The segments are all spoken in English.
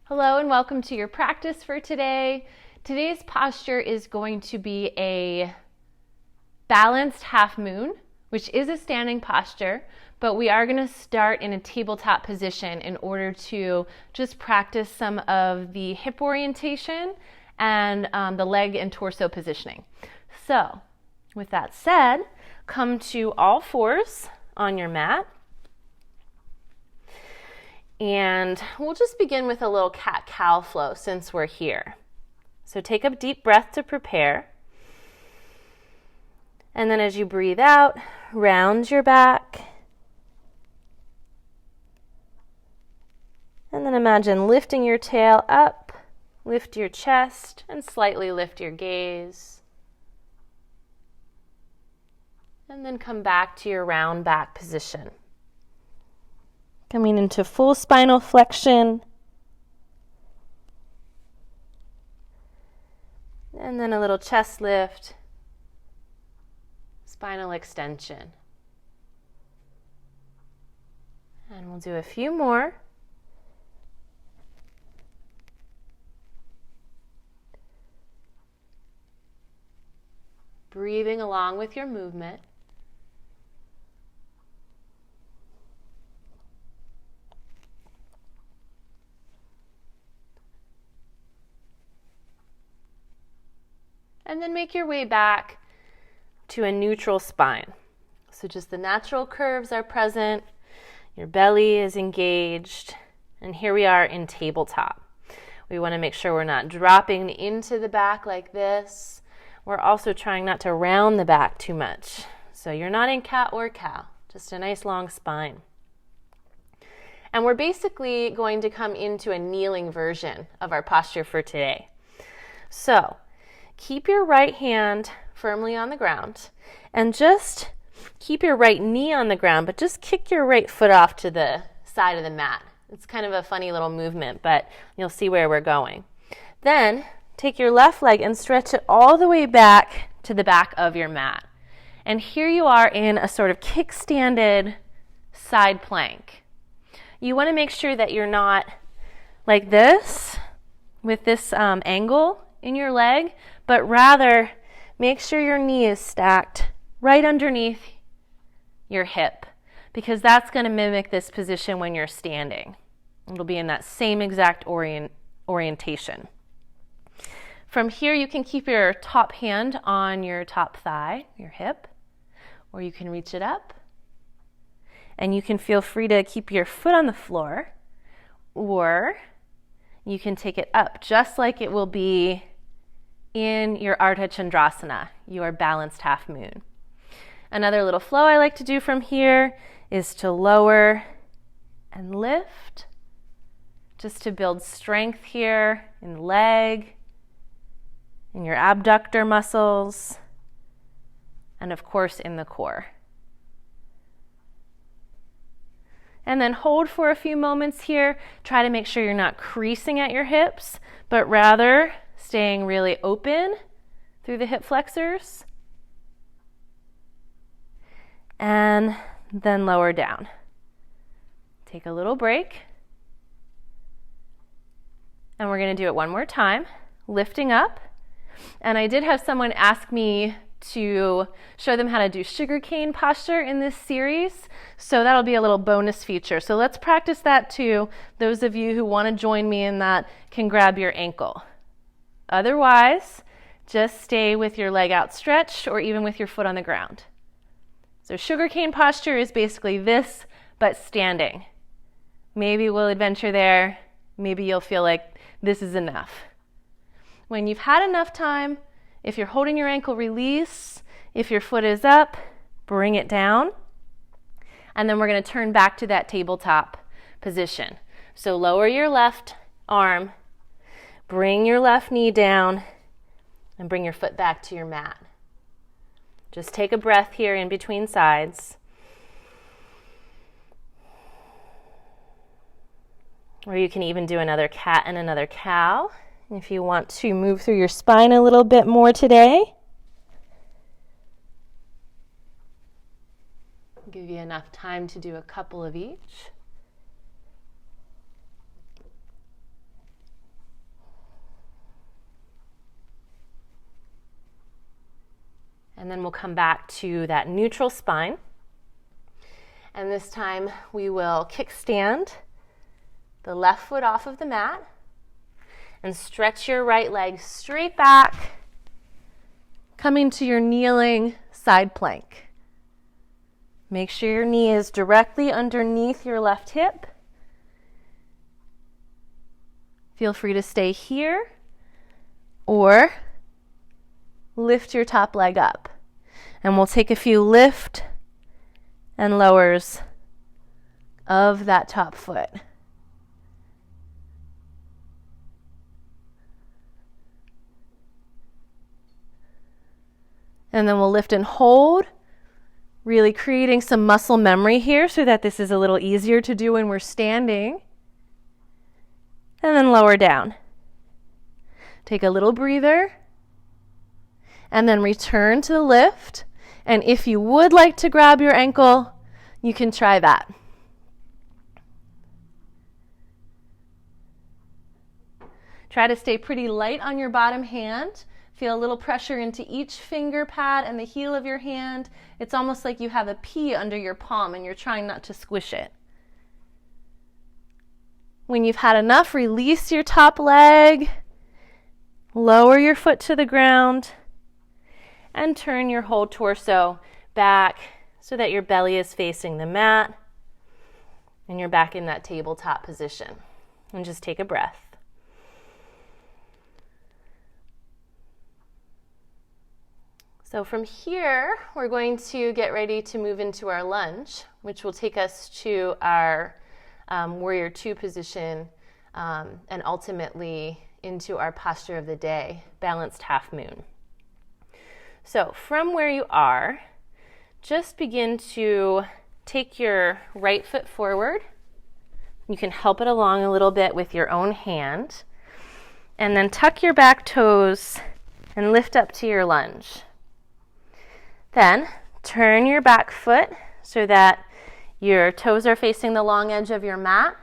Hello and welcome to your practice for today. Today's posture is going to be a balanced half moon, which is a standing posture, but we are going to start in a tabletop position in order to just practice some of the hip orientation and the leg and torso positioning. So, with that said, come to all fours on your mat. And we'll just begin with a little cat-cow flow since we're here. So take a deep breath to prepare. And then as you breathe out, round your back. And then imagine lifting your tail up, lift your chest, and slightly lift your gaze. And then come back to your round back position. Coming into full spinal flexion. And then a little chest lift, spinal extension. And we'll do a few more. Breathing along with your movement. And then make your way back to a neutral spine. So just the natural curves are present, your belly is engaged, and here we are in tabletop. We want to make sure we're not dropping into the back like this. We're also trying not to round the back too much. So you're not in cat or cow, just a nice long spine. And we're basically going to come into a kneeling version of our posture for today. So keep your right hand firmly on the ground and just keep your right knee on the ground, but just kick your right foot off to the side of the mat. It's kind of a funny little movement, but you'll see where we're going. Then take your left leg and stretch it all the way back to the back of your mat. And here you are in a sort of kickstanded side plank. You want to make sure that you're not like this with this angle in your leg, but rather make sure your knee is stacked right underneath your hip, because that's going to mimic this position when you're standing. It'll be in that same exact orientation. From here, you can keep your top hand on your top thigh, your hip, or you can reach it up. And you can feel free to keep your foot on the floor, or you can take it up just like it will be in your Ardha Chandrasana, your balanced half moon. Another little flow I like to do from here is to lower and lift, just to build strength here in the leg, in your abductor muscles, and of course in the core. And then hold for a few moments here. Try to make sure you're not creasing at your hips, but rather staying really open through the hip flexors. And then lower down. Take a little break. And we're going to do it one more time, lifting up. And I did have someone ask me to show them how to do sugarcane posture in this series, so that'll be a little bonus feature. So let's practice that too. Those of you who want to join me in that can grab your ankle. Otherwise, just stay with your leg outstretched or even with your foot on the ground. So sugarcane posture is basically this, but standing. Maybe we'll adventure there. Maybe you'll feel like this is enough. When you've had enough time, if you're holding your ankle, release. If your foot is up, bring it down. And then we're going to turn back to that tabletop position. So lower your left arm, bring your left knee down, and bring your foot back to your mat. Just take a breath here in between sides. Or you can even do another cat and another cow if you want to move through your spine a little bit more today. Give you enough time to do a couple of each. And then we'll come back to that neutral spine. And this time we will kickstand the left foot off of the mat and stretch your right leg straight back, coming to your kneeling side plank. Make sure your knee is directly underneath your left hip. Feel free to stay here or lift your top leg up. And we'll take a few lift and lowers of that top foot. And then we'll lift and hold, really creating some muscle memory here so that this is a little easier to do when we're standing. And then lower down. Take a little breather. And then return to the lift. And if you would like to grab your ankle, you can try that. Try to stay pretty light on your bottom hand. Feel a little pressure into each finger pad and the heel of your hand. It's almost like you have a pea under your palm and you're trying not to squish it. When you've had enough, release your top leg, lower your foot to the ground, and turn your whole torso back so that your belly is facing the mat and you're back in that tabletop position. And just take a breath. So from here, we're going to get ready to move into our lunge, which will take us to our Warrior Two position and ultimately into our posture of the day, balanced half moon. So from where you are, just begin to take your right foot forward. You can help it along a little bit with your own hand. And then tuck your back toes and lift up to your lunge. Then turn your back foot so that your toes are facing the long edge of your mat.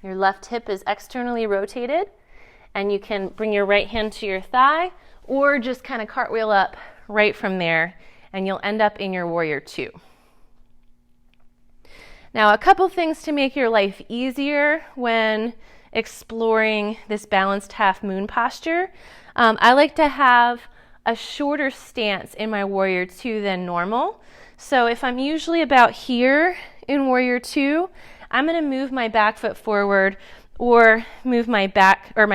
Your left hip is externally rotated. And you can bring your right hand to your thigh or just kind of cartwheel up right from there, and you'll end up in your Warrior Two. Now, a couple things to make your life easier when exploring this balanced half moon posture. I like to have a shorter stance in my Warrior Two than normal. So if I'm usually about here in Warrior Two, I'm going to move my back foot forward or move my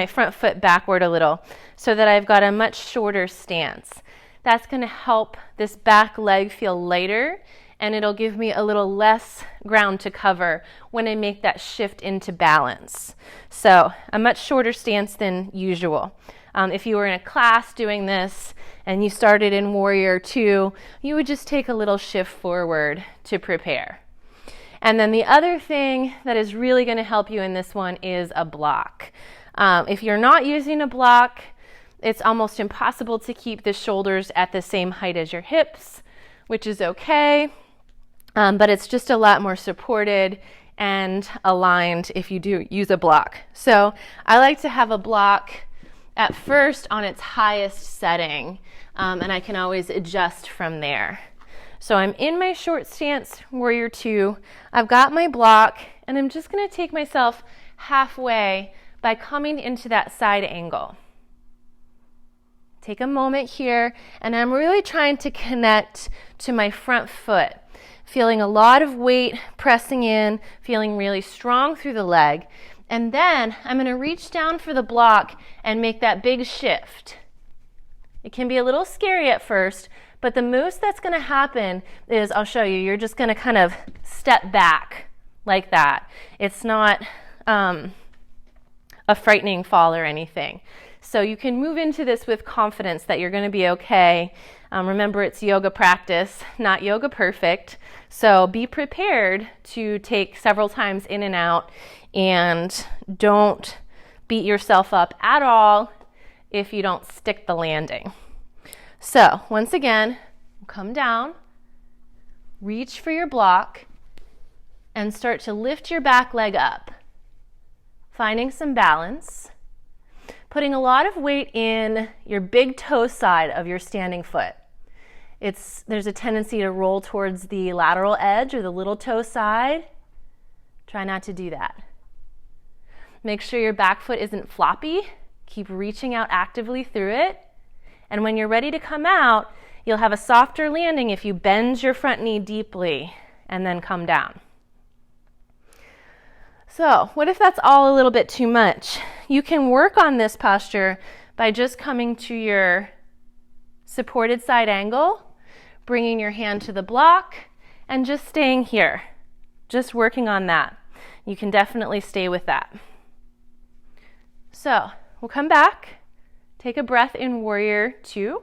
front foot backward a little so that I've got a much shorter stance. That's going to help this back leg feel lighter, and it'll give me a little less ground to cover when I make that shift into balance. So a much shorter stance than usual. If you were in a class doing this and you started in Warrior Two, you would just take a little shift forward to prepare. And then the other thing that is really going to help you in this one is a block. If you're not using a block, it's almost impossible to keep the shoulders at the same height as your hips, which is okay, but it's just a lot more supported and aligned if you do use a block. So I like to have a block at first on its highest setting, and I can always adjust from there. So I'm in my short stance, Warrior Two. I've got my block, and I'm just going to take myself halfway by coming into that side angle. Take a moment here, and I'm really trying to connect to my front foot, feeling a lot of weight pressing in, feeling really strong through the leg. And then I'm going to reach down for the block and make that big shift. It can be a little scary at first, but the most that's going to happen is, I'll show you, you're just going to kind of step back like that. It's not a frightening fall or anything. So you can move into this with confidence that you're going to be okay. Remember, it's yoga practice, not yoga perfect. So be prepared to take several times in and out, and don't beat yourself up at all if you don't stick the landing. So once again, come down, reach for your block, and start to lift your back leg up, finding some balance. Putting a lot of weight in your big toe side of your standing foot. there's a tendency to roll towards the lateral edge or the little toe side. Try not to do that. Make sure your back foot isn't floppy. Keep reaching out actively through it. And when you're ready to come out, you'll have a softer landing if you bend your front knee deeply and then come down. So, what if that's all a little bit too much? You can work on this posture by just coming to your supported side angle, bringing your hand to the block, and just staying here. Just working on that. You can definitely stay with that. So, we'll come back, take a breath in Warrior Two.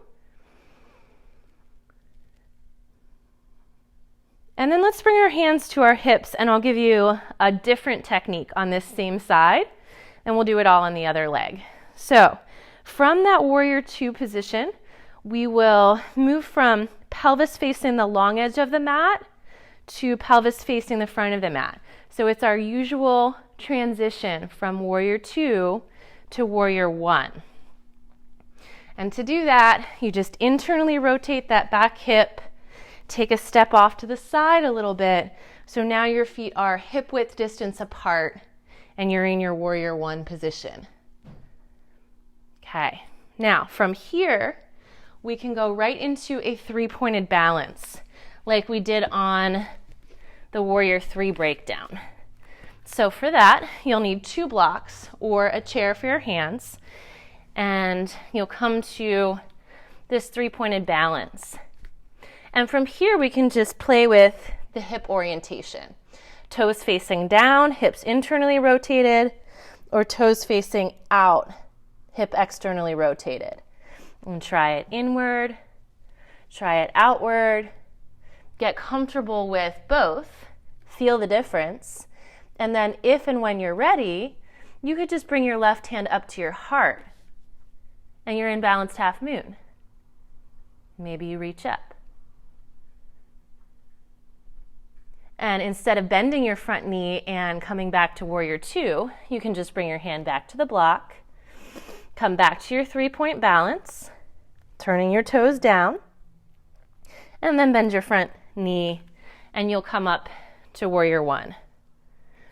And then let's bring our hands to our hips, and I'll give you a different technique on this same side, and we'll do it all on the other leg. So, from that Warrior Two position, we will move from pelvis facing the long edge of the mat to pelvis facing the front of the mat. So it's our usual transition from Warrior Two to Warrior One. And to do that, you just internally rotate that back hip, take a step off to the side a little bit. So now your feet are hip width distance apart and you're in your Warrior One position. Okay, now from here, we can go right into a three-pointed balance like we did on the Warrior Three breakdown. So for that, you'll need 2 blocks or a chair for your hands, and you'll come to this three-pointed balance. And from here, we can just play with the hip orientation. Toes facing down, hips internally rotated, or toes facing out, hip externally rotated. And try it inward, try it outward. Get comfortable with both, feel the difference, and then if and when you're ready, you could just bring your left hand up to your heart, and you're in balanced half moon. Maybe you reach up. And instead of bending your front knee and coming back to Warrior Two, you can just bring your hand back to the block, come back to your three-point balance, turning your toes down, and then bend your front knee, and you'll come up to Warrior One.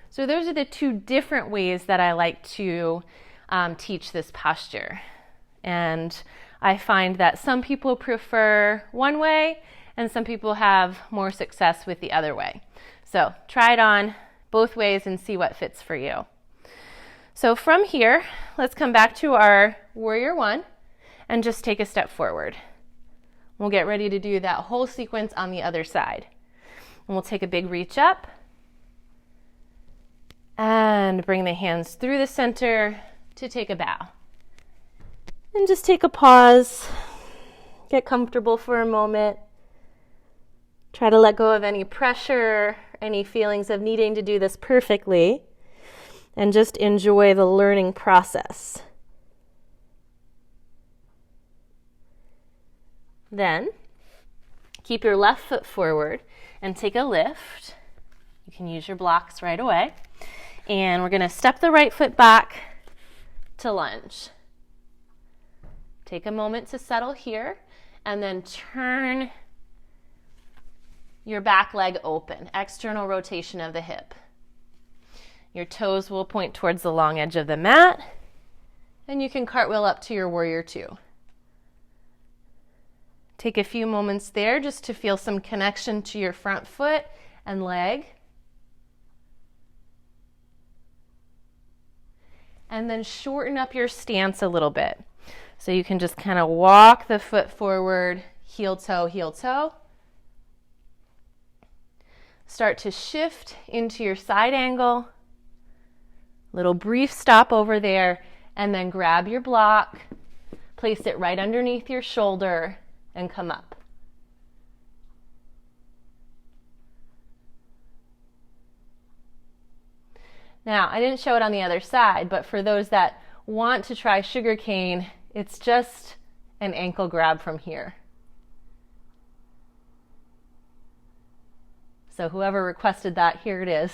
So those are the 2 different ways that I like to teach this posture. And I find that some people prefer one way, and some people have more success with the other way. So try it on both ways and see what fits for you. So from here, let's come back to our Warrior One and just take a step forward. We'll get ready to do that whole sequence on the other side. And we'll take a big reach up and bring the hands through the center to take a bow. And just take a pause, get comfortable for a moment. Try to let go of any pressure, any feelings of needing to do this perfectly, and just enjoy the learning process. Then, keep your left foot forward and take a lift. You can use your blocks right away. And we're going to step the right foot back to lunge. Take a moment to settle here, and then turn your back leg open, external rotation of the hip. Your toes will point towards the long edge of the mat, and you can cartwheel up to your Warrior Two. Take a few moments there just to feel some connection to your front foot and leg. And then shorten up your stance a little bit. So you can just kind of walk the foot forward, heel toe, heel toe. Start to shift into your side angle. Little brief stop over there, and then grab your block, place it right underneath your shoulder, and come up. Now, I didn't show it on the other side, but for those that want to try sugarcane, it's just an ankle grab from here. So whoever requested that, here it is.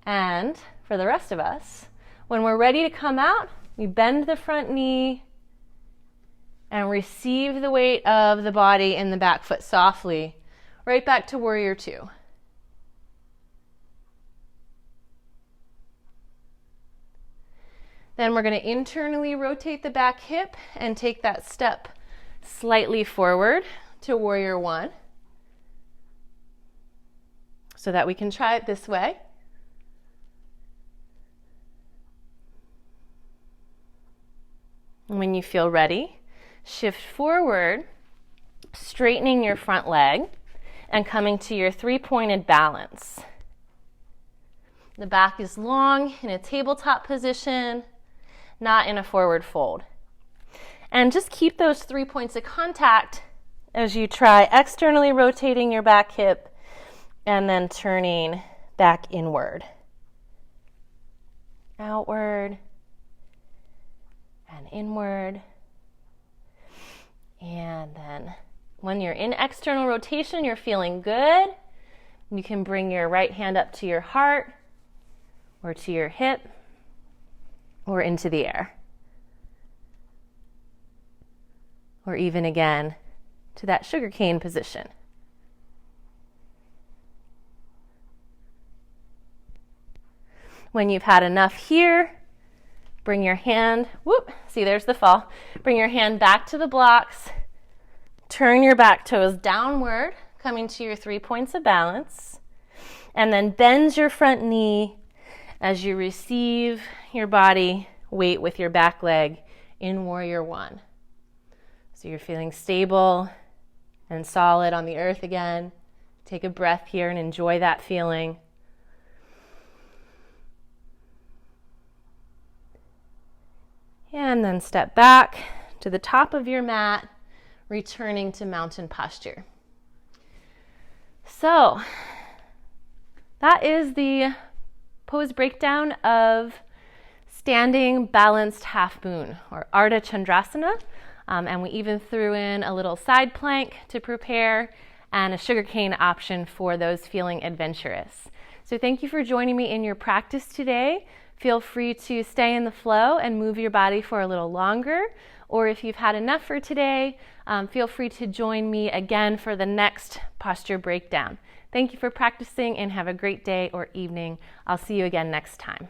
And for the rest of us, when we're ready to come out, we bend the front knee and receive the weight of the body in the back foot softly, right back to warrior two. Then we're going to internally rotate the back hip and take that step slightly forward to warrior one, so that we can try it this way. And when you feel ready, shift forward, straightening your front leg and coming to your three-pointed balance. The back is long in a tabletop position, not in a forward fold. And just keep those 3 points of contact as you try externally rotating your back hip and then turning back inward. Outward and inward. And then when you're in external rotation, you're feeling good. You can bring your right hand up to your heart or to your hip or into the air. Or even again to that sugarcane position. When you've had enough here, bring your hand, see there's the fall. Bring your hand back to the blocks. Turn your back toes downward, coming to your 3 points of balance. And then bend your front knee as you receive your body weight with your back leg in warrior one. So you're feeling stable and solid on the earth again. Take a breath here and enjoy that feeling. And then step back to the top of your mat, returning to mountain posture. So that is the pose breakdown of standing balanced half moon, or Ardha Chandrasana. And we even threw in a little side plank to prepare and a sugarcane option for those feeling adventurous. So thank you for joining me in your practice today. Feel free to stay in the flow and move your body for a little longer. Or if you've had enough for today, feel free to join me again for the next posture breakdown. Thank you for practicing and have a great day or evening. I'll see you again next time.